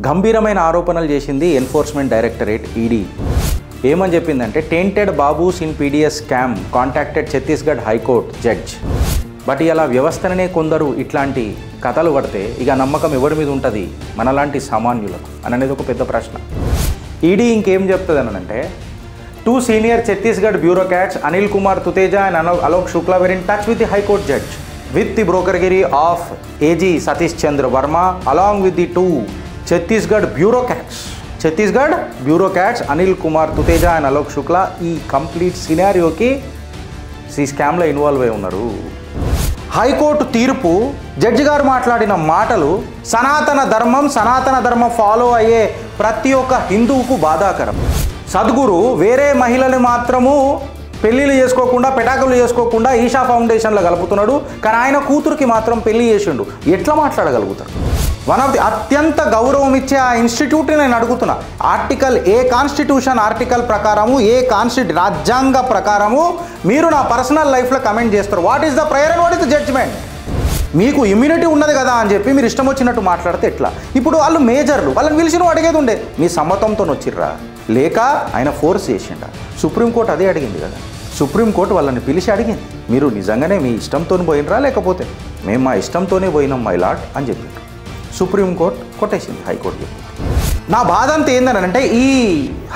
గంభీరమైన ఆరోపణలు చేసింది ఎన్ఫోర్స్మెంట్ డైరెక్టరేట్ ఈడీ. ఏమని చెప్పిందంటే tainted babus in PDS scam contacted Chhattisgarh high court judge. But ఇలా వ్యవస్థనే కొందరు ఇట్లాంటి కథలు పడితే ఇక నమ్మకం ఎవరి మీద ఉంటుంది మనలాంటి సామాన్యులకు అనేది ఒక పెద్ద ప్రశ్న. ఈడీ ఇంకేం చెప్తుంది అంటే 2 senior Chhattisgarh bureaucrats Anil Kumar Tuteja and Alok Shukla were in touch with the High Court judge with the brokerage of AG Satish Chandra Verma along with the 2 Chhattisgarh bureaucrats Anil Kumar Tuteja and Alok Shukla ఈ complete సినారియోకి ఈ స్కామ్లో involve అయి ఉన్నారు. High court తీర్పు, judge గారు మాట్లాడిన మాటలు సనాతన ధర్మం ఫాలో అయ్యే ప్రతి ఒక్క హిందువుకు బాధాకరం. సద్గురు వేరే మహిళలు మాత్రము పెళ్ళిళ్ళు చేసుకోకుండా పెటాకులు చేసుకోకుండా ఈషా ఫౌండేషన్లో కలుపుతున్నాడు, కానీ ఆయన కూతురికి మాత్రం పెళ్లి చేసిండు. ఎట్లా మాట్లాడగలుగుతారు? వన్ ఆఫ్ ది అత్యంత గౌరవం ఇచ్చే ఆ ఇన్స్టిట్యూట్ని నేను అడుగుతున్నా, కాన్స్టిట్యూషన్ ఆర్టికల్ ప్రకారము రాజ్యాంగ ప్రకారము మీరు నా పర్సనల్ లైఫ్లో కమెంట్ చేస్తారు. What is the prayer and what is the judgement? మీకు ఇమ్యూనిటీ ఉన్నది కదా అని చెప్పి మీరు ఇష్టం వచ్చినట్టు మాట్లాడితే ఎట్లా? ఇప్పుడు వాళ్ళు మేజర్లు, వాళ్ళని పిలిచిన అడిగేది ఉండే, మీ సమ్మతంతో వచ్చిర్రా లేక ఆయన ఫోర్స్ చేసిండా? సుప్రీంకోర్టు అదే అడిగింది కదా. సుప్రీంకోర్టు వాళ్ళని పిలిచి అడిగింది, మీరు నిజంగానే మీ ఇష్టంతో పోయినరా లేకపోతే మేము మా ఇష్టంతోనే పోయినాం మై లార్డ్ అని చెప్పారు. సుప్రీంకోర్టు కొట్టేసింది హైకోర్టు చెప్పింది. నా బాధ అంతా ఏంటంటే ఈ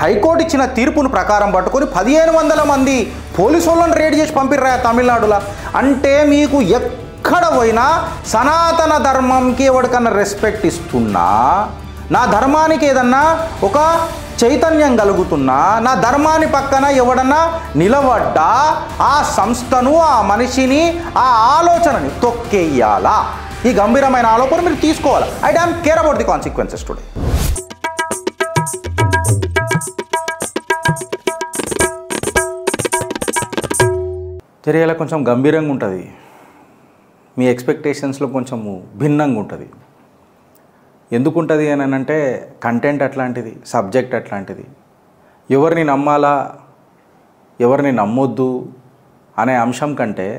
హైకోర్టు ఇచ్చిన తీర్పును ప్రకారం పట్టుకొని 1500 మంది పోలీసు వాళ్ళని రేడ్ చేసి పంపిర్రా తమిళనాడులో. అంటే మీకు ఎక్కడ పోయినా సనాతన ధర్మంకి ఎవరికన్నా రెస్పెక్ట్ ఇస్తున్నా, నా ధర్మానికి ఏదన్నా ఒక చైతన్యం కలుగుతున్నా, నా ధర్మాన్ని పక్కన ఎవడన్నా నిలబడ్డా ఆ సంస్థను, ఆ మనిషిని, ఆ ఆలోచనని తొక్కేయాలా? ఈ గంభీరమైన ఆలోచన మీరు తీసుకోవాలి. I don't care about the consequences today. చర్యల కొంచెం గంభీరంగా ఉంటుంది, మీ ఎక్స్పెక్టేషన్స్లో కొంచెము భిన్నంగా ఉంటుంది. ఎందుకుంటుంది అని అంటే కంటెంట్ అట్లాంటిది, సబ్జెక్ట్ అట్లాంటిది. ఎవరిని నమ్మాలా ఎవరిని నమ్మొద్దు అనే అంశం కంటే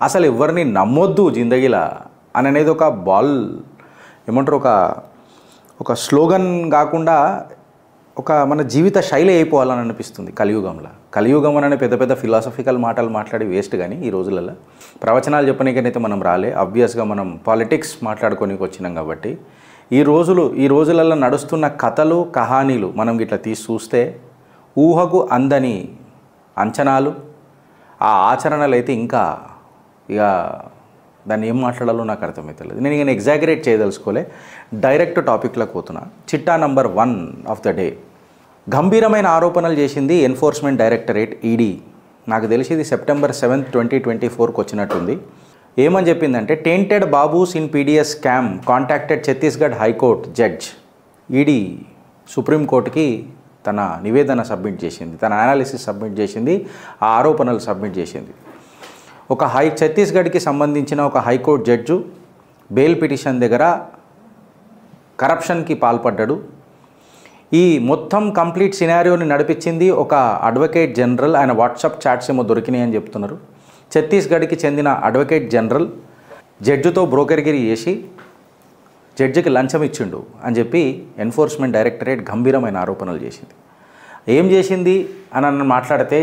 అసలు ఎవరిని నమ్మొద్దు జిందగీలా అనేది ఒక ఏమంటారు ఒక స్లోగన్ కాకుండా ఒక మన జీవిత శైలి అయిపోవాలని అనిపిస్తుంది కలియుగంలో. కలియుగం అనే పెద్ద పెద్ద ఫిలాసఫికల్ మాటలు మాట్లాడి వేస్ట్. కానీ ఈ రోజులలో ప్రవచనాలు చెప్పనీకనైతే మనం రాలే, ఆబ్వియస్గా మనం పాలిటిక్స్ మాట్లాడుకోనికి వచ్చినాం. కాబట్టి ఈ రోజులలో నడుస్తున్న కథలు కహానీలు మనం ఇట్లా తీసి చూస్తే ఊహకు అందని అంచనాలు, ఆ ఆచరణలు అయితే ఇంకా ఇక దాన్ని ఏం మాట్లాడాలో నాకు అర్థమవుతలేదు. నేను ఇక ఎగ్జాగరేట్ చేయదలుచుకోలే, డైరెక్ట్ టాపిక్లోకి పోతున్నా. చిట్టా నంబర్ 1 ఆఫ్ ద డే. గంభీరమైన ఆరోపణలు చేసింది ఎన్ఫోర్స్మెంట్ డైరెక్టరేట్ ఈడీ. నాకు తెలిసి ఇది September 7, 2024 వచ్చినట్టుంది. ఏమని చెప్పిందంటే tainted babus in PDS scam contacted Chhattisgarh high court judge. ED సుప్రీంకోర్టుకి తన నివేదన సబ్మిట్ చేసింది, తన అనాలిసిస్ సబ్మిట్ చేసింది, ఆ ఆరోపణలు సబ్మిట్ చేసింది. ఛత్తీస్గఢ్కి సంబంధించిన ఒక హైకోర్టు జడ్జు బెయిల్ పిటిషన్ దగ్గర కరప్షన్కి పాల్పడ్డాడు. ఈ మొత్తం కంప్లీట్ సినారియోని నడిపించింది ఒక అడ్వకేట్ జనరల్. ఆయన వాట్సాప్ చాట్స్ ఏమో దొరికినాయి అని చెప్తున్నారు. ఛత్తీస్గఢ్కి చెందిన అడ్వకేట్ జనరల్ జడ్జితో బ్రోకర్గిరి చేసి జడ్జికి లంచం ఇచ్చిండు అని చెప్పి ఎన్ఫోర్స్మెంట్ డైరెక్టరేట్ గంభీరమైన ఆరోపణలు చేసింది. ఏం చేసింది అని మాట్లాడితే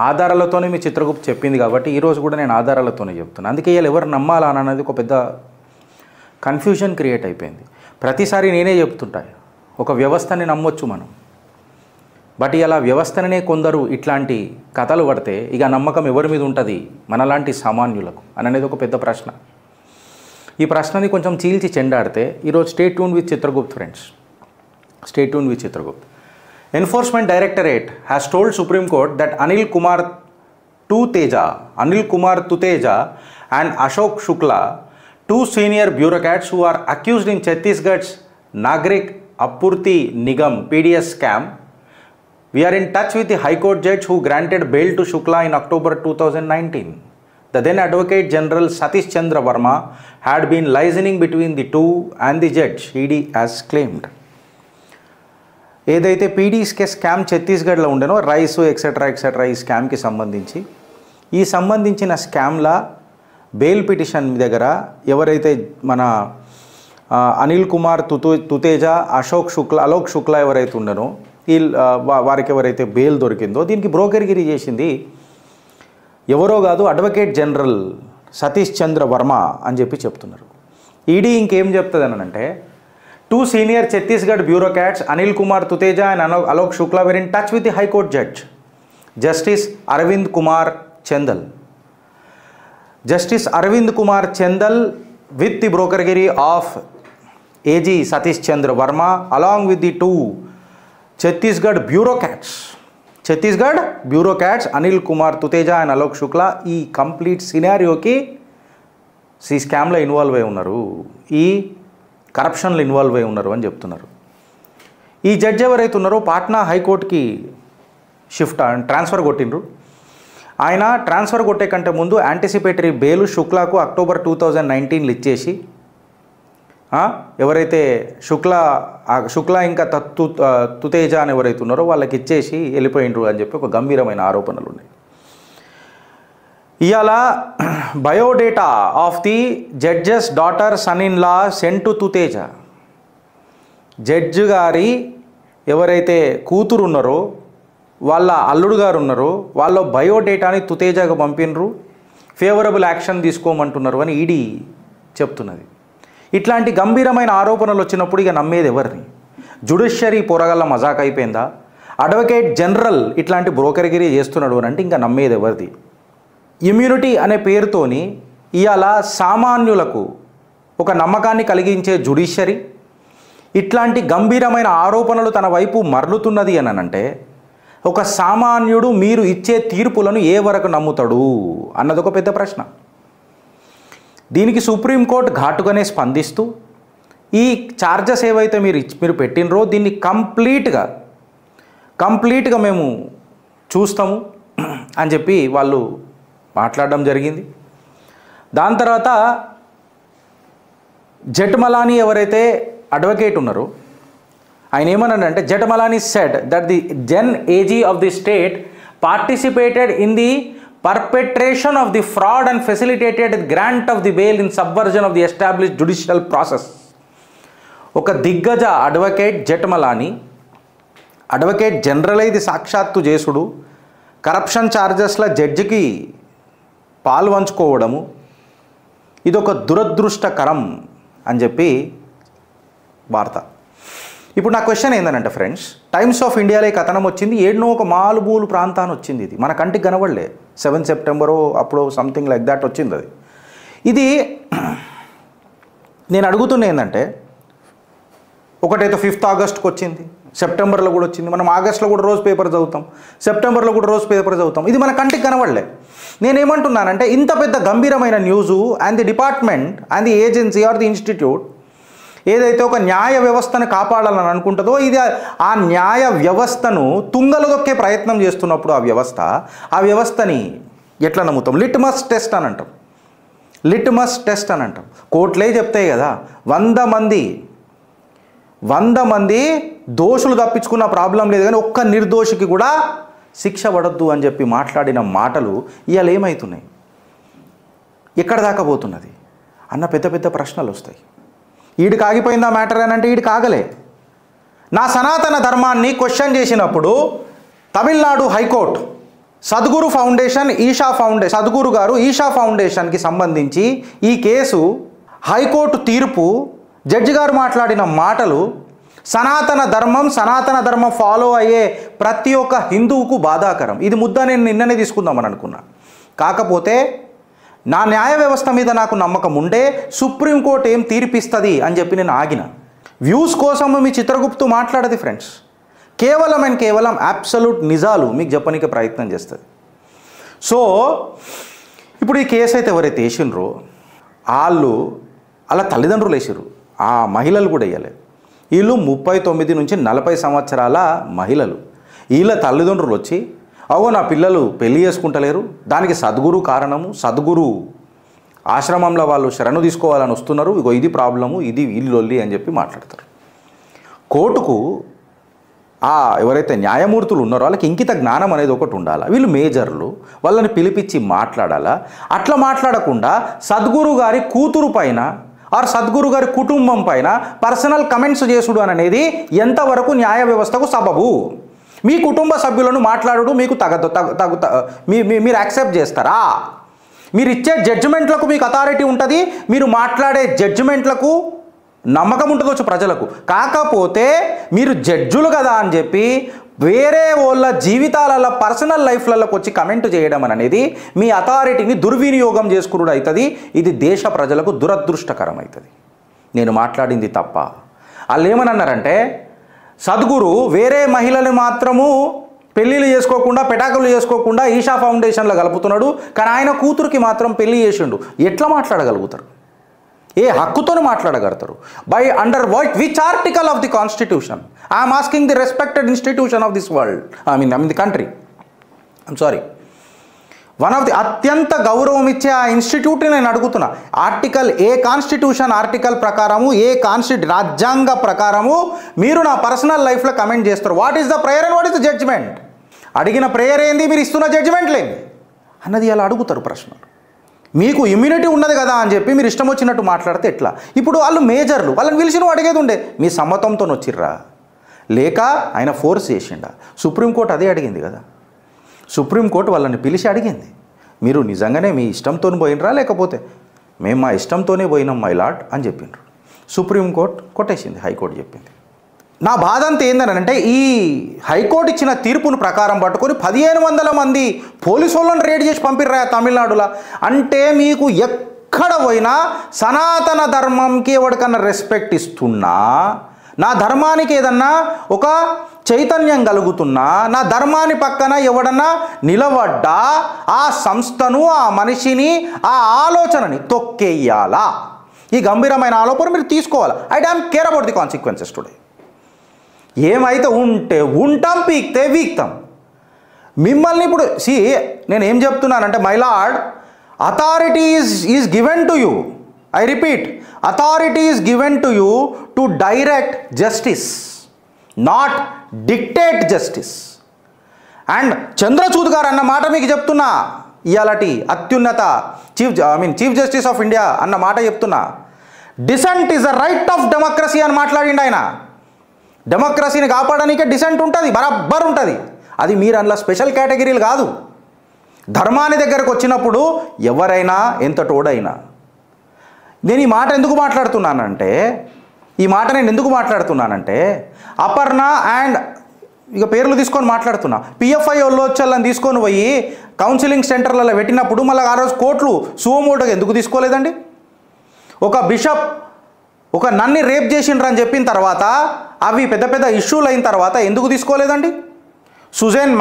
ఆధారాలతోనే మీ చిత్రగుప్త చెప్పింది కాబట్టి ఈరోజు కూడా నేను ఆధారాలతోనే చెప్తున్నాను. అందుకే వీళ్ళు ఎవరు నమ్మాలా అన్నది ఒక పెద్ద కన్ఫ్యూజన్ క్రియేట్ అయిపోయింది. ప్రతిసారి నేనే చెప్తుంటా, ఒక వ్యవస్థని నమ్మొచ్చు మనం, బట్ ఇలా వ్యవస్థనే కొందరు ఇట్లాంటి కథలు పడితే ఇక నమ్మకం ఎవరి మీద ఉంటుంది మనలాంటి సామాన్యులకు అనేది ఒక పెద్ద ప్రశ్న. ఈ ప్రశ్నని కొంచెం చీల్చి చెండాడితే ఈరోజు stay tune with Chitragupt friends, stay tune with Chitragupt. Enforcement Directorate has told Supreme Court that Anil Kumar Tuteja and Ashok Shukla, 2 senior bureaucrats who are accused in Chhattisgarh's Nagrik Apurti Nigam PDS scam, we are in touch with the High Court judge who granted bail to Shukla in October 2019. The then Advocate General Satish Chandra Verma had been liaising between the two and the judge, ED has claimed. ఏదైతే పీడీస్కే scam ఛత్తీస్గఢ్లో ఉండేనో rice etcetera ఈ స్కామ్కి సంబంధించిన స్కామ్ల bail petition దగ్గర ఎవరైతే మన అనిల్ కుమార్ తుతేజ, అలోక్ శుక్లా ఎవరైతే ఉన్నారో వారికి ఎవరైతే బెయిల్ దొరికిందో దీనికి బ్రోకర్గిరి చేసింది ఎవరో కాదు, అడ్వకేట్ జనరల్ సతీష్ చంద్ర వర్మ అని చెప్పి చెప్తున్నారు. ఈడీ ఇంకేం చెప్తుంది అంటే 2 senior Chhattisgarh bureaucrats, Anil Kumar Tuteja and Alok Shukla, were in touch with the High Court judge, Justice Arvind Kumar Chandal. Justice Arvind Kumar Chandal with the brokergiri of AG Satish Chandra Verma along with the 2 Chhattisgarh bureaucrats Anil Kumar Tuteja and Alok Shukla ఈ complete సినారియోకి ఈ స్కామ్లో involve అయి ఉన్నారు, ఈ కరప్షన్లో involve అయి ఉన్నారు అని చెప్తున్నారు. ఈ జడ్జి ఎవరైతే ఉన్నారో పాట్నా హైకోర్టుకి ట్రాన్స్ఫర్ కొట్టిండ్రు. ఆయన ట్రాన్స్ఫర్ కొట్టే కంటే ముందు యాంటిసిపేటరీ బెయిల్ శుక్లాకు అక్టోబర్ 2019 ఇచ్చేసి ఎవరైతే శుక్లా ఇంకా తుతేజ అని ఎవరైతే ఉన్నారో వాళ్ళకి ఇచ్చేసి వెళ్ళిపోయిండ్రు అని చెప్పి ఒక గంభీరమైన ఆరోపణలు ఉన్నాయి. ఇవాళ biodata of the judge's daughter son in law sent to Tuteja. Judge గారి ఎవరైతే కూతురు ఉన్నారో వాళ్ళ అల్లుడు గారు ఉన్నారో వాళ్ళ బయోడేటాని తుతేజకు పంపినరు, ఫేవరబుల్ యాక్షన్ తీసుకోమంటున్నారు అని ఈడీ చెప్తున్నది. ఇట్లాంటి గంభీరమైన ఆరోపణలు వచ్చినప్పుడు ఇక నమ్మేది ఎవరిని? జ్యుడిషియరీ పొరగల్ల మజాక్ అయిపోయిందా? అడ్వకేట్ జనరల్ ఇట్లాంటి బ్రోకర్గిరి చేస్తున్నాడు అని అంటే ఇంకా నమ్మేది ఎవరిది? ఇమ్యూనిటీ అనే పేరుతోని ఇవాళ సామాన్యులకు ఒక నమ్మకాన్ని కలిగించే జ్యుడిషియరీ ఇట్లాంటి గంభీరమైన ఆరోపణలు తన వైపు మరలుతున్నది అని అంటే ఒక సామాన్యుడు మీరు ఇచ్చే తీర్పులను ఏ వరకు నమ్ముతాడు అన్నది ఒక పెద్ద ప్రశ్న. దీనికి సుప్రీంకోర్టు ఘాటుగానే స్పందిస్తూ ఈ ఛార్జెస్ ఏవైతే మీరు పెట్టినరో దీన్ని కంప్లీట్గా మేము చూస్తాము అని చెప్పి వాళ్ళు మాట్లాడడం జరిగింది. దాని తర్వాత జెఠ్మలానీ ఎవరైతే అడ్వకేట్ ఉన్నారో ఆయన ఏమన్నాడంటే, Jethmalani said that the then AG of the state participated in the perpetration of the fraud and facilitated grant of the bail in subversion of the established judicial process. ఒక దిగ్గజ అడ్వకేట్ జెఠ్మలానీ అడ్వకేట్ జనరల్ ఇది సాక్షాత్తు చేసుడు, corruption ఛార్జెస్ల జడ్జికి పాలు పంచుకోవడము ఇదొక దురదృష్టకరం అని చెప్పి వార్త. ఇప్పుడు నా క్వశ్చన్ ఏంటంటే ఫ్రెండ్స్, టైమ్స్ ఆఫ్ ఇండియాలో ఈ కథనం వచ్చింది, ఏడనో ఒక మాలుబూలు ప్రాంతాన్ని వచ్చింది. ఇది మన కంటికి కనబడలే, 7 September అప్పుడు సంథింగ్ లైక్ దాట్ వచ్చింది. ఇది నేను అడుగుతున్నా ఏంటంటే, ఒకటైతే 5th August వచ్చింది, సెప్టెంబర్లో కూడా వచ్చింది, మనం ఆగస్టులో కూడా రోజు పేపర్ చదువుతాం, సెప్టెంబర్లో కూడా రోజు పేపర్ చదువుతాం. ఇది మన కంటికి కనబడలే. నేనేమంటున్నానంటే, ఇంత పెద్ద గంభీరమైన news and the department and the agency or the institute ఏదైతే ఒక న్యాయ వ్యవస్థను కాపాడాలని అనుకుంటుందో ఇది ఆ న్యాయ వ్యవస్థను తుంగలు దొక్కే ప్రయత్నం చేస్తున్నప్పుడు ఆ వ్యవస్థని ఎట్లా నమ్ముతాం? లిట్మస్ టెస్ట్ అని అంటాం. కోర్టులే చెప్తాయి కదా, 100 మంది దోషులు తప్పించుకున్న ప్రాబ్లం లేదు, కానీ ఒక్క నిర్దోషికి కూడా శిక్ష పడద్దు అని చెప్పి మాట్లాడిన మాటలు ఇవాళ ఏమవుతున్నాయి, ఎక్కడ దాకా పోతున్నది అన్న పెద్ద పెద్ద ప్రశ్నలు వస్తాయి. ఈడికి ఆగిపోయిందా మ్యాటర్ అని అంటే ఈడికి ఆగలే. నా సనాతన ధర్మాన్ని క్వశ్చన్ చేసినప్పుడు తమిళనాడు హైకోర్టు సద్గురు గారు ఈషా ఫౌండేషన్కి సంబంధించి ఈ కేసు హైకోర్టు తీర్పు జడ్జి గారు మాట్లాడిన మాటలు సనాతన ధర్మం ఫాలో అయ్యే ప్రతి ఒక్క హిందువుకు బాధాకరం. ఇది ముద్ద నేను నిన్ననే తీసుకుందామని అనుకున్నా. కాకపోతే నా న్యాయ వ్యవస్థ మీద నాకు నమ్మకం ఉండే సుప్రీంకోర్టు ఏం తీర్పిస్తుంది అని చెప్పి నేను ఆగిన. వ్యూస్ కోసం మీ చిత్రగుప్తు మాట్లాడది ఫ్రెండ్స్, కేవలం అబ్సల్యూట్ నిజాలు మీకు చెప్పడానికి ప్రయత్నం చేస్తుంది. సో ఇప్పుడు ఈ కేసు అయితే ఎవరైతే వేసినరో వాళ్ళు అలా తల్లిదండ్రులు వేసారు, ఆ మహిళలు కూడా వేయలేదు. వీళ్ళు 39 నుంచి 40 సంవత్సరాల మహిళలు. వీళ్ళ తల్లిదండ్రులు వచ్చి నా పిల్లలు పెళ్లి చేసుకుంటలేరు, దానికి సద్గురు కారణము, సద్గురు ఆశ్రమంలో వాళ్ళు శరణు తీసుకోవాలని వస్తున్నారు, ఇగో ఇది ప్రాబ్లము, ఇది వీళ్ళొల్లి అని చెప్పి మాట్లాడతారు. కోర్టుకు ఎవరైతే న్యాయమూర్తులు ఉన్నారో వాళ్ళకి ఇంకిత జ్ఞానం అనేది ఒకటి ఉండాలి. వీళ్ళు మేజర్లు, వాళ్ళని పిలిపించి మాట్లాడాలా. అట్లా మాట్లాడకుండా సద్గురు గారి కూతురు పైన ఆర్ సద్గురు గారి కుటుంబం పైన పర్సనల్ కమెంట్స్ చేసుడు అనేది ఎంతవరకు న్యాయ వ్యవస్థకు సబబు? మీ కుటుంబ సభ్యులను మాట్లాడుడు మీకు మీరు యాక్సెప్ట్ చేస్తారా? మీరు ఇచ్చే జడ్జిమెంట్లకు మీకు అథారిటీ ఉంటుంది, మీరు మాట్లాడే జడ్జిమెంట్లకు నమ్మకం ఉంటుందొచ్చు ప్రజలకు. కాకపోతే మీరు జడ్జులు కదా అని చెప్పి వేరే వాళ్ళ జీవితాలలో పర్సనల్ లైఫ్లలోకి వచ్చి కమెంట్ చేయడం అనేది మీ అథారిటీని దుర్వినియోగం చేసుకున్నాడు అవుతుంది. ఇది దేశ ప్రజలకు దురదృష్టకరం అవుతుంది. నేను మాట్లాడింది తప్ప. వాళ్ళు ఏమన్నారంటే సద్గురు వేరే మహిళలు మాత్రము పెళ్ళిళ్ళు చేసుకోకుండా పెటాకులు చేసుకోకుండా ఈషా ఫౌండేషన్లో కలుపుతున్నాడు, కానీ ఆయన కూతురికి మాత్రం పెళ్లి చేసిండు. ఎట్లా మాట్లాడగలుగుతారు? ఏ హక్కుతోనే మాట్లాడగలుగుతారు? By under which article of the constitution? I'm asking the respected institution of this world, I mean the country. I'm sorry, one of the అత్యంత గౌరవం ఇచ్చే ఆ ఇన్స్టిట్యూట్ని నేను అడుగుతున్నా. ఆర్టికల్ ఏ కాన్స్టిట్యూషన్ ఆర్టికల్ ప్రకారము, ఏ రాజ్యాంగ ప్రకారము మీరు నా పర్సనల్ లైఫ్లో కమెంట్ చేస్తారు? What is the prayer and what is the judgement? అడిగిన ప్రేయర్ ఏంది, మీరు ఇస్తున్న జడ్జిమెంట్లు ఏంది అన్నది అలా అడుగుతారు ప్రశ్నలు. మీకు ఇమ్యూనిటీ ఉన్నది కదా అని చెప్పి మీరు ఇష్టం వచ్చినట్టు మాట్లాడితే ఎట్లా? ఇప్పుడు వాళ్ళు మేజర్లు, వాళ్ళని పిలిచి నువ్వు అడిగేది ఉండే, మీ సమ్మతంతో వచ్చిర్రా లేక ఆయన ఫోర్స్ చేసిండా? సుప్రీంకోర్టు అదే అడిగింది కదా. సుప్రీంకోర్టు వాళ్ళని పిలిచి అడిగింది, మీరు నిజంగానే మీ ఇష్టంతో పోయినరా లేకపోతే మేము మా ఇష్టంతోనే పోయినాం మై లార్డ్ అని చెప్పిండ్రు. సుప్రీంకోర్టు కొట్టేసింది, హైకోర్టు చెప్పింది. నా బాధ అంతా ఏంటంటే ఈ హైకోర్టు ఇచ్చిన తీర్పును ప్రకారం పట్టుకొని 1500 మంది పోలీసు వాళ్ళని రేడ్ చేసి పంపిర్రా తమిళనాడులో. అంటే మీకు ఎక్కడ పోయినా సనాతన ధర్మంకి ఎవరికన్నా రెస్పెక్ట్ ఇస్తున్నా, నా ధర్మానికి ఏదన్నా ఒక చైతన్యం కలుగుతున్నా, నా ధర్మాన్ని పక్కన ఎవడన్నా నిలబడ్డా ఆ సంస్థను, ఆ మనిషిని, ఆ ఆలోచనని తొక్కేయాలా? ఈ గంభీరమైన ఆలోచన మీరు తీసుకోవాలి. I don't care about the consequences today. ఏమైతే ఉంటే ఉంటాం, పీక్తే వీక్తాం. మిమ్మల్ని ఇప్పుడు నేను ఏం చెప్తున్నానంటే my lord, authority is given to you. I repeat, authority is given to you to direct justice, not dictate justice. And Chandrachud గారు అన్న మాట మీకు చెప్తున్నా, ఇయాలటి అత్యున్నత చీఫ్ జస్టిస్ ఆఫ్ ఇండియా అన్న మాట చెప్తున్నా. Dissent is a right of democracy అని మాట్లాడిండు ఆయన. డెమోక్రసీని కాపాడడానికే డిసెంట్ ఉంటుంది, బరాబర్ ఉంటుంది. అది మీరు అందులో స్పెషల్ కేటగిరీలు కాదు. ధర్మాన్ని దగ్గరకు వచ్చినప్పుడు ఎవరైనా ఎంత తోడైనా. నేను ఈ మాట ఎందుకు మాట్లాడుతున్నానంటే అపర్ణ అండ్ ఇక పేర్లు తీసుకొని మాట్లాడుతున్నా. పిఎఫ్ఐ వాళ్ళు వచ్చి తీసుకొని పోయి కౌన్సిలింగ్ సెంటర్లలో పెట్టినప్పుడు మళ్ళీ ఆ రోజు కోర్టులు సుమోటోగా ఎందుకు తీసుకోలేదండి? ఒక బిషప్ ఒక నన్ని రేప్ చేసిండ్రు అని చెప్పిన తర్వాత అవి పెద్ద పెద్ద ఇష్యూలు అయిన తర్వాత ఎందుకు తీసుకోలేదండి? సుజేన్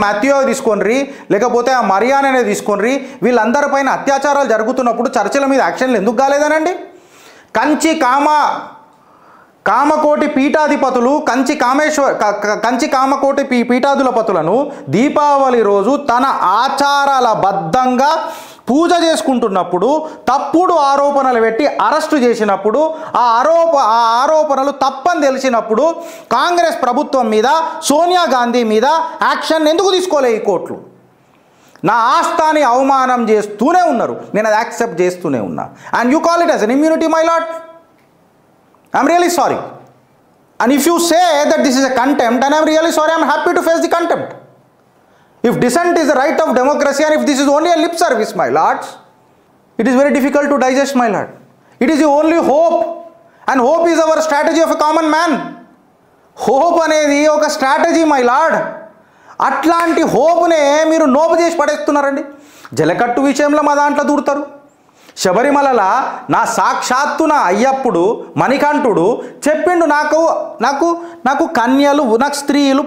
మాథ్యూ తీసుకోండి, లేకపోతే ఆ మరియానే తీసుకోండి. వీళ్ళందరిపైన అత్యాచారాలు జరుగుతున్నప్పుడు చర్చల మీద యాక్షన్లు ఎందుకు కాలేదనండి? కామకోటి పీఠాధిపతులు కంచి కామకోటి పీఠాధిపతులను దీపావళి రోజు తన ఆచారాల బద్ధంగా పూజ చేసుకుంటున్నప్పుడు తప్పుడు ఆరోపణలు పెట్టి అరెస్టు చేసినప్పుడు ఆ ఆరోపణలు తప్పని తెలిసినప్పుడు కాంగ్రెస్ ప్రభుత్వం మీద, సోనియా గాంధీ మీద యాక్షన్ ఎందుకు తీసుకోలే ఈ కోర్టులు? నా ఆస్థాని అవమానం చేస్తూనే ఉన్నారు, నేను అది యాక్సెప్ట్ చేస్తూనే ఉన్నా. And you call it as an immunity my lord. I'm really sorry. And if you say that this is a contempt, and I'm really sorry, I'm happy to face the contempt. If dissent is the right of democracy and if this is only a lip service, my lords, it is very difficult to digest, my lord. It is the only hope, and hope is our strategy of a common man. Hope అనేది ఒక strategy my lord. అట్లాంటి హోప్నే మీరు నోపు చేసి పడేస్తున్నారండి. జలకట్టు విషయంలో మా దాంట్లో దూరుతారు. శబరిమలలో నా సాక్షాత్తు నా అయ్యప్పుడు మణికంఠుడు చెప్పిండు, నాకు కన్యలు, నాకు స్త్రీలు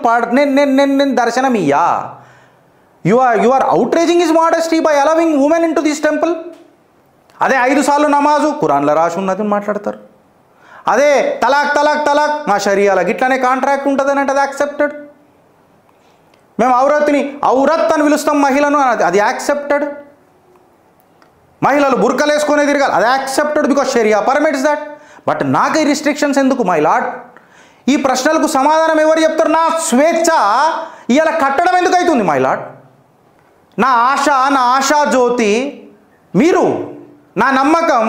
నేను దర్శనం ఇయ్యా. You are outraging his modesty by allowing women into this temple. అదే 5 సార్లు నమాజు ఖురాన్లో రాసి ఉన్నది మాట్లాడతారు. అదే తలాక్ మా షరియాల గిట్లనే కాంట్రాక్ట్ ఉంటుందని అంటే అది యాక్సెప్టెడ్. మేము ఔరత్ అని పిలుస్తాం మహిళను, అది యాక్సెప్టెడ్. మహిళలు బుర్కలు వేసుకునే తిరగాలి, అది accepted because sharia permits that. But నాకు ఈ రిస్ట్రిక్షన్స్ ఎందుకు మై లార్డ్? ఈ ప్రశ్నలకు సమాధానం ఎవరు చెప్తారు? నా స్వేచ్ఛ ఇవాళ కట్టడం ఎందుకు అవుతుంది మై లార్డ్? నా ఆశా జ్యోతి మీరు, నా నమ్మకం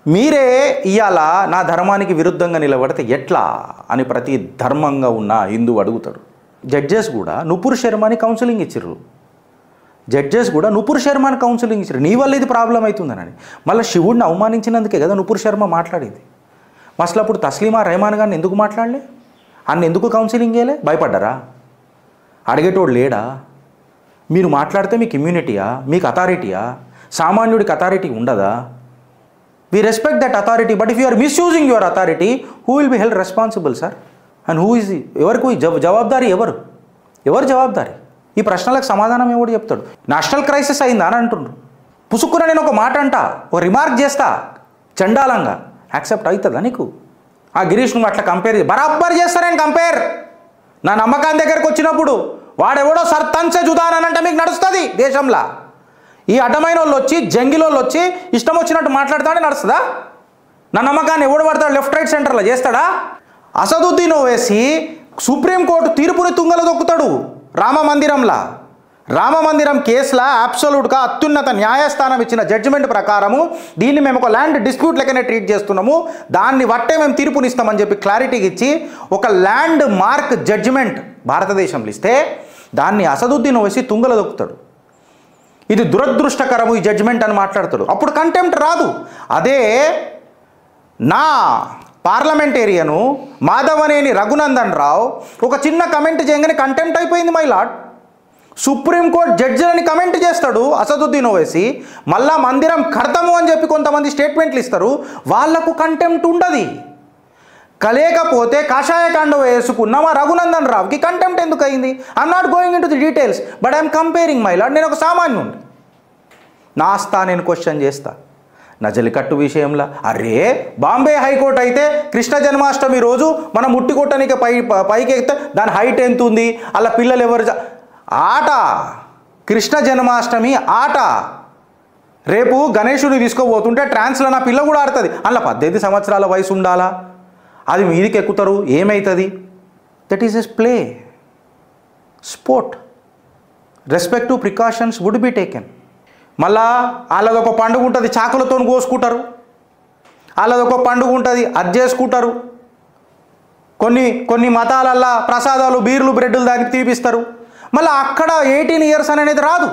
మీరే ఇవాళ నా ధర్మానికి విరుద్ధంగా నిలబడితే ఎట్లా అని ప్రతి ధర్మంగా ఉన్న హిందువు అడుగుతాడు. జడ్జెస్ కూడా నుపూర్ శర్మని కౌన్సిలింగ్ ఇచ్చారు. నీ వల్ల ఇది ప్రాబ్లం అవుతుందని. మళ్ళీ శివుడిని అవమానించినందుకే కదా నుపూర్ శర్మ మాట్లాడేది. అసలు అప్పుడు తస్లీమా రెహమాన్ గారిని ఎందుకు మాట్లాడలే? అన్న ఎందుకు కౌన్సిలింగ్ చేయలే? భయపడ్డారా? అడిగేటోడు లేడా? మీరు మాట్లాడితే మీకు ఇమ్యూనిటీయా, మీకు అథారిటీయా? సామాన్యుడికి అథారిటీ ఉండదా? We respect that authority, but if you are misusing your authority, who will be held responsible, sir? And who is ఎవరికి జవాబారి? ఎవరు జవాబారి? ఈ ప్రశ్నలకు సమాధానం ఎవడు చెప్తాడు? నేషనల్ క్రైసిస్ అయిందా అని అంటుండ్రు. పుసుక్కున నేను ఒక మాట అంటా, ఒక రిమార్క్ చేస్తా చండాలంగా, యాక్సెప్ట్ అవుతుందా నీకు? ఆ గిరీష్ నువ్వు అట్లా కంపేర్ బరాబర్ చేస్తా నేను కంపేర్. నా నమ్మకాన్ని దగ్గరకు వచ్చినప్పుడు వాడెవడో సర్తంచే జుదానంటే మీకు నడుస్తుంది దేశంలో. ఈ అడ్డమైన వాళ్ళు వచ్చి జంగిలోళ్ళు వచ్చి ఇష్టం వచ్చినట్టు మాట్లాడుతాడే నడుస్తుందా? నా నమ్మకాన్ని ఎవడు పడతాడు? లెఫ్ట్ రైట్ సెంటర్లో చేస్తాడా? అసదుద్దీన్ ఓవైసీ సుప్రీంకోర్టు తీర్పుని తుంగలో దొక్కుతాడు. రామ మందిరం కేసులో అబ్సల్యూట్గా అత్యున్నత న్యాయస్థానం ఇచ్చిన జడ్జిమెంట్ ప్రకారము దీన్ని మేము ఒక ల్యాండ్ డిస్ప్యూట్ లెక్కనే ట్రీట్ చేస్తున్నాము, దాన్ని బట్టే మేము తీర్పునిస్తామని చెప్పి క్లారిటీకి ఇచ్చి ఒక ల్యాండ్ మార్క్ జడ్జిమెంట్ భారతదేశంలో ఇస్తే దాన్ని అసదుద్దీన్ ఓవైసీ తుంగలో దొక్కుతాడు. ఇది దురదృష్టకరము ఈ జడ్జిమెంట్ అని మాట్లాడతాడు. అప్పుడు కంటెంప్ట్ రాదు. అదే నా పార్లమెంటేరియను మాధవనేని రఘునందన్ రావు ఒక చిన్న కమెంట్ చేయగానే కంటెంప్ట్ అయిపోయింది మై లార్డ్. సుప్రీంకోర్టు జడ్జిలని కమెంట్ చేస్తాడు అసదుద్దీన్ ఓవైసీ, మళ్ళా మందిరం కడతాము అని చెప్పి కొంతమంది స్టేట్మెంట్లు ఇస్తారు, వాళ్లకు కంటెంప్ట్ ఉండదు. లేకపోతే కాషాయకాండ వేసుకున్న మా రఘునందన్ రావుకి కంటెంప్ట్ ఎందుకు అయింది? I'm not going in to the details, but I'm comparing my lord. నేను ఒక సామాన్యుడు, నా నేను క్వశ్చన్ చేస్తా. నా జల్లికట్టు విషయంలో అరే బాంబే హైకోర్టు అయితే కృష్ణ జన్మాష్టమి రోజు మనం ముట్టి కొట్టడానికి పైకి ఎక్కితే దాని హైట్ ఎంత ఉంది, అలా పిల్లలు ఎవరు ఆట, కృష్ణ జన్మాష్టమి ఆట. రేపు గణేశుడిని తీసుకోబోతుంటే ట్రాన్స్లో నా పిల్ల కూడా ఆడుతుంది, అలా 18 సంవత్సరాల వయసు ఉండాలా? అది మీదికి ఎక్కుతారు, ఏమవుతుంది? That is as play, sport. Respective precautions would be taken. మళ్ళా వాళ్ళదొక పండుగ ఉంటుంది, చాకులతో కోసుకుంటారు. వాళ్ళదొక పండుగ ఉంటుంది, అది చేసుకుంటారు. కొన్ని మతాలల్లో ప్రసాదాలు బీర్లు బ్రెడ్లు దానికి తీపిస్తారు. మళ్ళీ అక్కడ 18 years అనేది రాదు.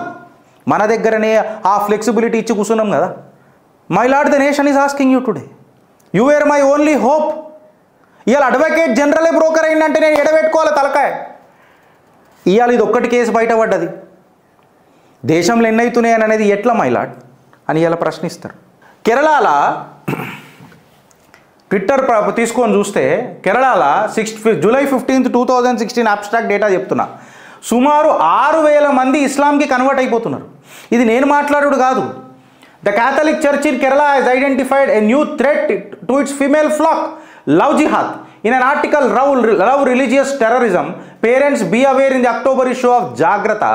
మన దగ్గరనే ఆ ఫ్లెక్సిబిలిటీ ఇచ్చి కూర్చున్నాం కదా. My lord, the nation is asking you today, you were my only hope. ఇవాళ అడ్వకేట్ జనరలే బ్రోకర్ అయిందంటే నేను ఎడబెట్టుకోవాలి తలకాయ. ఇవాళ ఇది ఒక్కటి కేసు బయటపడ్డది, దేశంలో ఎన్నైతున్నాయని అనేది ఎట్లా మై లార్డ్ అని ఇలా ప్రశ్నిస్తారు. కేరళలో ట్విట్టర్ తీసుకొని చూస్తే కేరళలో July 15th, 2016 అబ్స్ట్రాక్ట్ డేటా చెప్తున్నా, సుమారు 6,000 మంది ఇస్లాంకి కన్వర్ట్ అయిపోతున్నారు. ఇది నేను మాట్లాడు కాదు. The Catholic church in Kerala has identified a new threat to its female flock, love jihad. In an article, Love Religious Terrorism, Parents Be Aware in the October issue of Jagrata,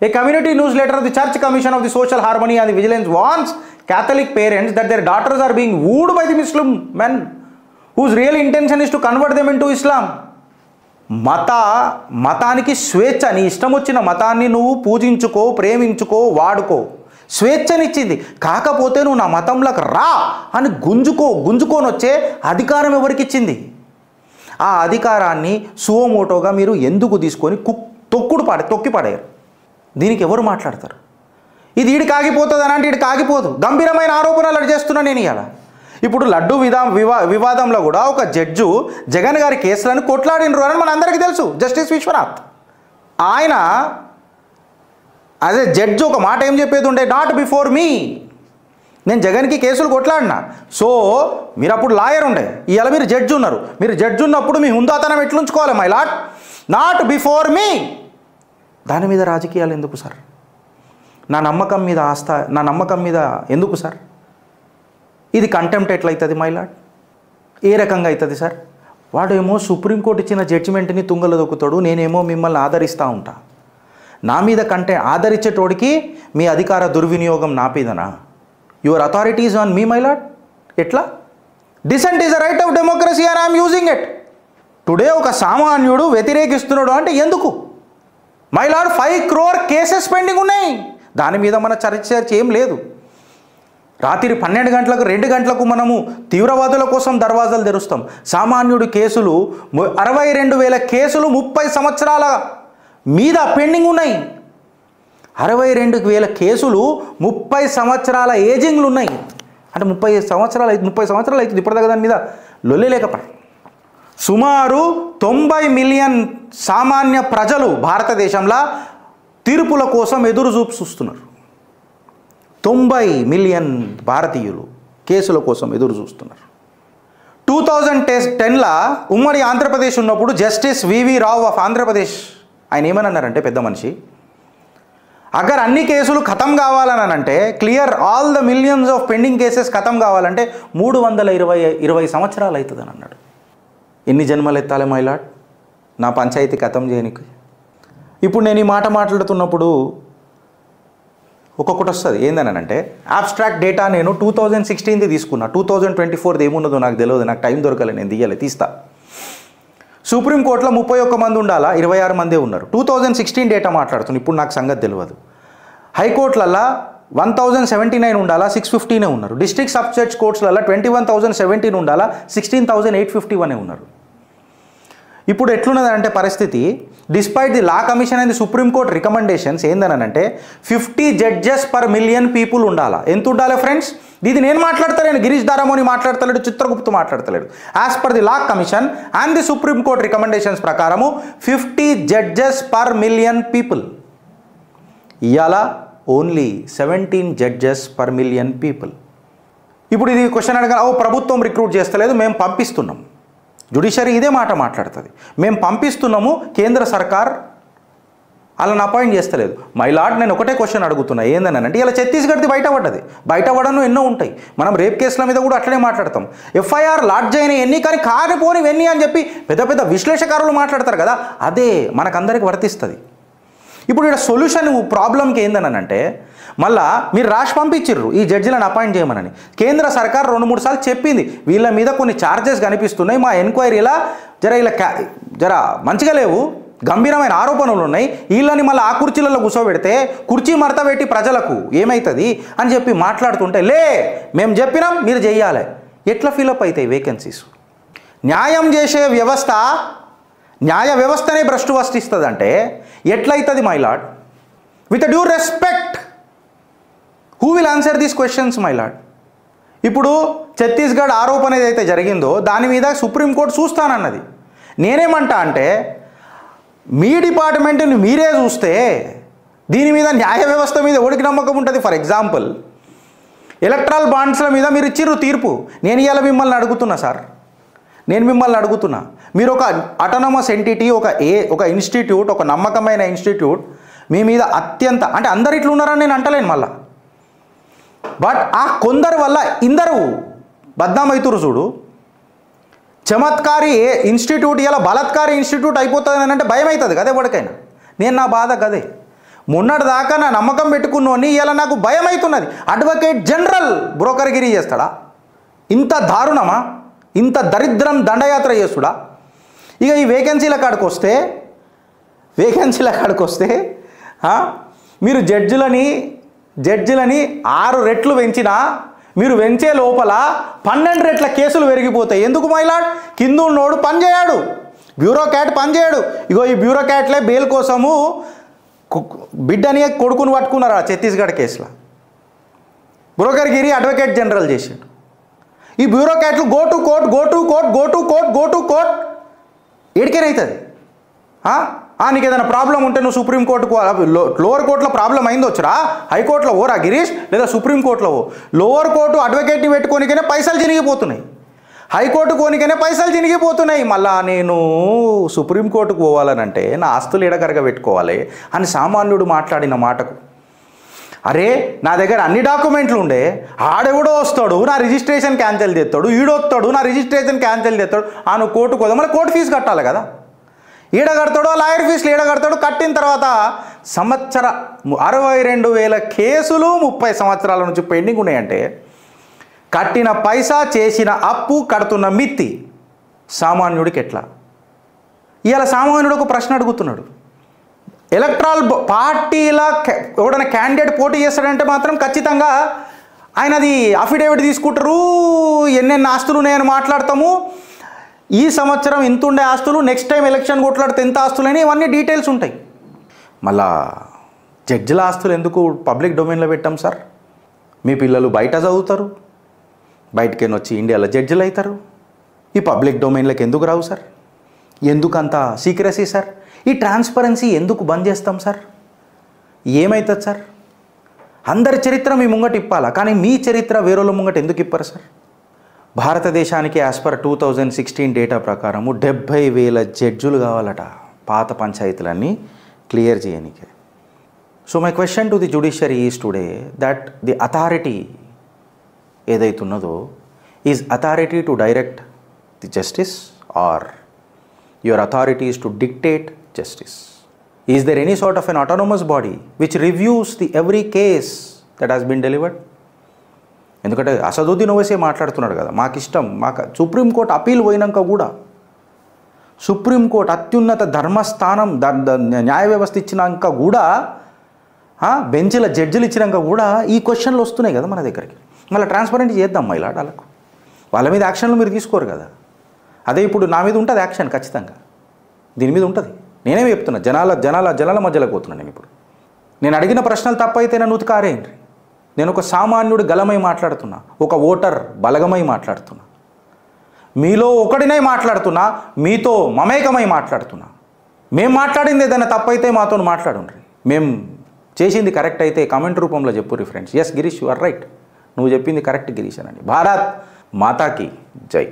a community newsletter of the Church Commission of the Social Harmony and the Vigilance warns Catholic parents that their daughters are being wooed by the Muslim men whose real intention is to convert them into Islam. మతానికి స్వేచ్ఛ, నీ ఇష్టం వచ్చిన మతాన్ని నువ్వు పూజించుకో, ప్రేమించుకో, వాడుకో, స్వేచ్ఛనిచ్చింది. కాకపోతే నువ్వు నా మతంలోకి రా అని గుంజుకొని వచ్చే అధికారం ఎవరికి ఇచ్చింది? ఆ అధికారాన్ని సువోమోటోగా మీరు ఎందుకు తీసుకొని తొక్కి పడేయారు? దీనికి ఎవరు మాట్లాడతారు? ఇది ఈడికి ఆగిపోతుంది అని అంటే ఈడికి ఆగిపోదు. గంభీరమైన ఆరోపణలు అలా చేస్తున్నా నేను ఇవాళ. ఇప్పుడు లడ్డు వివాదంలో కూడా ఒక జడ్జు జగన్ గారి కేసులను కొట్లాడినరు అని మన అందరికీ తెలుసు. జస్టిస్ విశ్వనాథ్ ఆయన అదే జడ్జి ఒక మాట ఏం చెప్పేది ఉండే, నాట్ బిఫోర్ మీ, నేను జగన్కి కేసులు కొట్లాడినా. సో మీరు అప్పుడు లాయర్ ఉండే, ఇవాళ మీరు జడ్జి ఉన్నారు. మీరు జడ్జి ఉన్నప్పుడు మీ హుందాతనం ఎట్లుంచుకోవాలి my lord? Not before me. దాని మీద రాజకీయాలు ఎందుకు సార్? నా నమ్మకం మీద ఎందుకు సార్? ఇది కంటెంప్ట్ ఎట్లయితుంది మై లార్డ్? ఏ రకంగా అవుతుంది సార్? వాడేమో సుప్రీంకోర్టు ఇచ్చిన జడ్జిమెంట్ని తుంగలో దొక్కుతాడు, నేనేమో మిమ్మల్ని ఆదరిస్తూ ఉంటా. నా మీద ఆదరించేటోడికి మీ అధికార దుర్వినియోగం నాపేదనా? Your authorities on me my lord. ఎట్లా? Dissent is a right of democracy and I'm using it. Today ఒక సామాన్యుడు వ్యతిరేకిస్తున్నాడు అంటే ఎందుకు my lord? 5 crore cases pending ఉన్నాయి. దాని మీద మన చర్చ ఏం లేదు. రాత్రి 12 గంటలకు 2 గంటలకు మనము తీవ్రవాదుల కోసం దర్వాజాలు తెరుస్తాం. సామాన్యుడి కేసులు 62,000 కేసులు 30 సంవత్సరాల మీద పెండింగ్ ఉన్నాయి. 62,000 కేసులు 30 సంవత్సరాల ఏజింగ్లు ఉన్నాయి. అంటే 30 సంవత్సరాలు అవుతుంది ఇప్పటిదాకా దాని మీద లొల్లి లేకపోయి. సుమారు 90 మిలియన్ సామాన్య ప్రజలు భారతదేశంలో తీర్పుల కోసం ఎదురు చూస్తున్నారు. 90 మిలియన్ భారతీయులు కేసుల కోసం ఎదురు చూస్తున్నారు. 2010లో ఉమ్మడి ఆంధ్రప్రదేశ్ ఉన్నప్పుడు justice VV Rao of Andhra Pradesh ఆయన ఏమన్నారంటే, పెద్ద మనిషి, అగర్ అన్ని కేసులు ఖతం కావాలని అంటే, clear all the millions of pending cases ఖతం కావాలంటే 320 సంవత్సరాలు అవుతుందని అన్నాడు. ఎన్ని జన్మలు ఎత్తాలి మైలాడ్ నా పంచాయతీ ఖతం చేయనికి? ఇప్పుడు నేను ఈ మాట మాట్లాడుతున్నప్పుడు ఒక్కొక్కటి వస్తుంది. ఏందనంటే, అబ్స్ట్రాక్ట్ డేటా నేను 2016ది తీసుకున్నా. 2024ది ఏమున్నదో నాకు తెలియదు, నాకు టైం దొరకలేదు, నేను తీయాలి, తీస్తా. సుప్రీంకోర్టులో 31 మంది ఉండాలా, 26 మందే ఉన్నారు. 2016 డేటా మాట్లాడుతున్నాను, ఇప్పుడు నాకు సంగతి తెలియదు. హైకోర్టులల్లో 1079 ఉండాలా, 615 ఉన్నారు. డిస్ట్రిక్ట్ సబ్ జడ్జ్ కోర్ట్స్లలో 21,017 ఉండాలా, 16,851 ఉన్నారు. ఇప్పుడు ఎట్లున్నదంటే పరిస్థితి, despite the law commission and the supreme court recommendations ఏందనంటే 50 జడ్జెస్ పర్ మిలియన్ పీపుల్ ఉండాలా. ఎంత ఉండాలి ఫ్రెండ్స్? ఇది నేను మాట్లాడతలేను, గిరీష్ దారామోని మాట్లాడతలేడు, చిత్రగుప్త మాట్లాడతలేడు. As per the law commission and the supreme court recommendations ప్రకారము 50 జడ్జెస్ పర్ మిలియన్ పీపుల్. ఇవాళ only 17 judges per million people. ఇప్పుడు ఇది క్వశ్చన్ అడగా, ప్రభుత్వం రిక్రూట్ చేస్తలేదు, మేము పంపిస్తున్నాం. జ్యుడిషియరీ ఇదే మాట మాట్లాడుతుంది, మేము పంపిస్తున్నాము, కేంద్ర సర్కార్ వాళ్ళని అపాయింట్ చేస్తలేదు. మై లార్డ్, నేను ఒకటే క్వశ్చన్ అడుగుతున్నా, ఏందనంటే ఇలా ఛత్తీస్గఢ్ది బయటపడను ఎన్నో ఉంటాయి. మనం రేప్ కేసుల మీద కూడా అట్లనే మాట్లాడతాం. ఎఫ్ఐఆర్ లాడ్జ్ అయిన ఎన్ని కానీ కానిపోనివన్నీ అని చెప్పి పెద్ద పెద్ద విశ్లేషకారులు మాట్లాడతారు కదా, అదే మనకందరికి వర్తిస్తుంది. ఇప్పుడు ఇక్కడ సొల్యూషన్ ప్రాబ్లంకి ఏందనంటే, మళ్ళా మీరు రాసి పంపించిర్రు ఈ జడ్జిలను అపాయింట్ చేయమనని. కేంద్ర సర్కార్ 2-3 సార్లు చెప్పింది, వీళ్ళ మీద కొన్ని ఛార్జెస్ కనిపిస్తున్నాయి, మా ఎంక్వైరీలా జర మంచిగా లేవు, గంభీరమైన ఆరోపణలు ఉన్నాయి, వీళ్ళని మళ్ళీ ఆ కుర్చీలలో కూర్చోబెడితే కుర్చీ మడత పెట్టి ప్రజలకు ఏమవుతుంది అని చెప్పి మాట్లాడుతుంటే, మేము చెప్పినాం మీరు చెయ్యాలి. ఎట్లా ఫిలప్ అవుతాయి వేకెన్సీస్? న్యాయం చేసే వ్యవస్థ, న్యాయ వ్యవస్థనే భ్రష్టు వష్టిస్తుంది. ఎట్లయితుంది my lord? With due respect, who will answer these questions my lord? ఇప్పుడు ఛత్తీస్గఢ్ ఆరోపణ ఏదైతే జరిగిందో దాని మీద సుప్రీంకోర్టు చూస్తానన్నది. నేనేమంటా అంటే, మీ డిపార్ట్మెంట్ని మీరే చూస్తే దీని మీద న్యాయ వ్యవస్థ మీద ఎవరికి నమ్మకం ఉంటుంది? ఫర్ ఎగ్జాంపుల్, ఎలక్ట్రల్ బాండ్స్ల మీద మీరు ఇచ్చిర్రు తీర్పు. నేను ఇవాళ మిమ్మల్ని అడుగుతున్నా సార్, మీరు ఒక అటానమస్ ఎంటిటీ, ఒక ఇన్స్టిట్యూట్, ఒక నమ్మకమైన ఇన్స్టిట్యూట్ మీ మీద అత్యంత, అంటే అందరు ఇట్లా ఉన్నారని నేను అంటలేను మళ్ళా, బట్ ఆ కొందరు వల్ల ఇందరు బద్నామైతురు చూడు. చమత్కారి ఇన్స్టిట్యూట్ ఇలా బలత్కారి ఇన్స్టిట్యూట్ అయిపోతుంది అంటే భయం అవుతుంది కదా ఎవరికైనా. నేను నా బాధ కదే, మొన్నటి దాకా నా నమ్మకం పెట్టుకున్నోని ఇలా నాకు భయం అవుతున్నది. అడ్వకేట్ జనరల్ బ్రోకర్గిరి చేస్తాడా? ఇంత దారుణమా? ఇంత దరిద్రం దండయాత్ర చేస్తుడా? ఇక ఈ వేకెన్సీల కాడికి వస్తే మీరు జడ్జిలని 6 రెట్లు పెంచినా మీరు పెంచే లోపల 12 రెట్ల కేసులు పెరిగిపోతాయి. ఎందుకు మైలాడ్? కింద ఉన్నోడు పనిచేయడు, బ్యూరోక్రాట్ పనిచేయడు. ఇగో ఈ బ్యూరోక్రాట్లే బెయిల్ కోసము బిడ్డని కొడుకుని పట్టుకున్నారు ఆ ఛత్తీస్గఢ్ కేసులో. బ్రోకర్గిరి అడ్వకేట్ జనరల్ చేసిండు. ఈ బ్యూరోక్రాట్లు గో టు కోర్ట్ ఏడికేనవుతుంది. నీకు ఏదైనా ప్రాబ్లం ఉంటే నువ్వు సుప్రీంకోర్టుకు, లోవర్ కోర్టులో ప్రాబ్లం అయింది వచ్చరా, హైకోర్టులో ఓరా గిరీష్, లేదా సుప్రీంకోర్టులో ఓ. లోవర్ కోర్టు అడ్వకేట్ని పెట్టుకోనికనే పైసలు చినిగిపోతున్నాయి, హైకోర్టు కోనికనే పైసలు చినిగిపోతున్నాయి. మళ్ళా నేను సుప్రీంకోర్టుకు పోవాలనంటే నా ఆస్తులు ఎడగరగా పెట్టుకోవాలి అని సామాన్యుడు మాట్లాడిన మాటకు, అరే నా దగ్గర అన్ని డాక్యుమెంట్లు ఉండే, ఆడెవడో వస్తాడు నా రిజిస్ట్రేషన్ క్యాన్సిల్ చేస్తాడు, ఈడొస్తాడు నా రిజిస్ట్రేషన్ క్యాన్సిల్ చేస్తాడు, నువ్వు కోర్టుకు పోదా, మళ్ళీ కోర్టు ఫీజు కట్టాలి కదా, ఈడ కడతాడో లాయర్ ఫీజులు ఈడ కడతాడు. కట్టిన తర్వాత 62,000 కేసులు 30 సంవత్సరాల నుంచి పెండింగ్ ఉన్నాయంటే, కట్టిన పైసా, చేసిన అప్పు, కడుతున్న మిత్తి సామాన్యుడికి ఎట్లా? ఇవాళ సామాన్యుడు ఒక ప్రశ్న అడుగుతున్నాడు, ఎలక్ట్రల్ పార్టీల ఎవడైనా క్యాండిడేట్ పోటీ చేస్తాడంటే మాత్రం ఖచ్చితంగా ఆయన అది అఫిడేవిట్ తీసుకుంటారు, ఎన్నెన్ని ఆస్తులు ఉన్నాయని మాట్లాడతాము, ఈ సంవత్సరం ఇంత ఉండే ఆస్తులు, నెక్స్ట్ టైం ఎలక్షన్ కొట్లాడితే ఎంత ఆస్తులని, ఇవన్నీ డీటెయిల్స్ ఉంటాయి. మళ్ళా జడ్జిల ఆస్తులు ఎందుకు పబ్లిక్ డొమైన్లో పెట్టాం సార్? మీ పిల్లలు బయట చదువుతారు, బయటకేని వచ్చి ఇండియాలో జడ్జిలు అవుతారు, ఈ పబ్లిక్ డొమైన్లోకి ఎందుకు రావు సార్? ఎందుకు అంత సీక్రెసీ సార్? ఈ ట్రాన్స్పరెన్సీ ఎందుకు బంద్ చేస్తాం సార్? ఏమవుతుంది సార్? అందరి చరిత్ర మీ ముంగట ఇప్పాలా, కానీ మీ చరిత్ర వేరేల ముంగట ఎందుకు ఇప్పారు సార్? భారతదేశానికి యాజ్ పర్ 2016 డేటా ప్రకారము 70,000 జడ్జులు కావాలట పాత పంచాయతీలన్నీ క్లియర్ చేయనికే. So my question to the judiciary is today that the authority ఏదైతున్నదో is authority to direct the justice or your authority is to dictate justice? Is there any sort of an autonomous body which reviews the every case that has been delivered? ఎందుకంటే అసదుద్దీన్ ఓవైసీ మాట్లాడుతున్నాడు కదా, మాకు ఇష్టం, మాకు supreme court appeal పోయినాక కూడా, supreme court అత్యున్నత ధర్మస్థానం న్యాయ వ్యవస్థ ఇచ్చినాక కూడా, బెంచ్ల జడ్జిలు ఇచ్చినాక కూడా ఈ క్వశ్చన్లు వస్తున్నాయి కదా మన దగ్గరికి. మళ్ళీ ట్రాన్స్పరెంట్ చేద్దాం ఇలాంటి వాళ్ళ మీద యాక్షన్లు మీరు తీసుకోరు కదా. అదే ఇప్పుడు నా మీద ఉంటుంది యాక్షన్, ఖచ్చితంగా దీని మీద ఉంటుంది. నేనేమి చెప్తున్నా, జనాల మధ్యలోకి పోతున్నా. నేను అడిగిన ప్రశ్నలు తప్పైతే నన్ను ఉతికారేయండి. నేను ఒక సామాన్యుడు గలమై మాట్లాడుతున్నా, ఒక ఓటర్ బలగమై మాట్లాడుతున్నా, మీలో ఒకడినై మాట్లాడుతున్నా, మీతో మమేకమై మాట్లాడుతున్నా. మేము మాట్లాడింది ఏదైనా తప్పైతే మాతో మాట్లాడుండ్రి, మేము చేసింది కరెక్ట్ అయితే కామెంట్ రూపంలో చెప్పుర్రి friends. Yes Girish, you are right, నువ్వు చెప్పింది కరెక్ట్ గిరీష్ అనండి. భారత్ మాతాకి జై.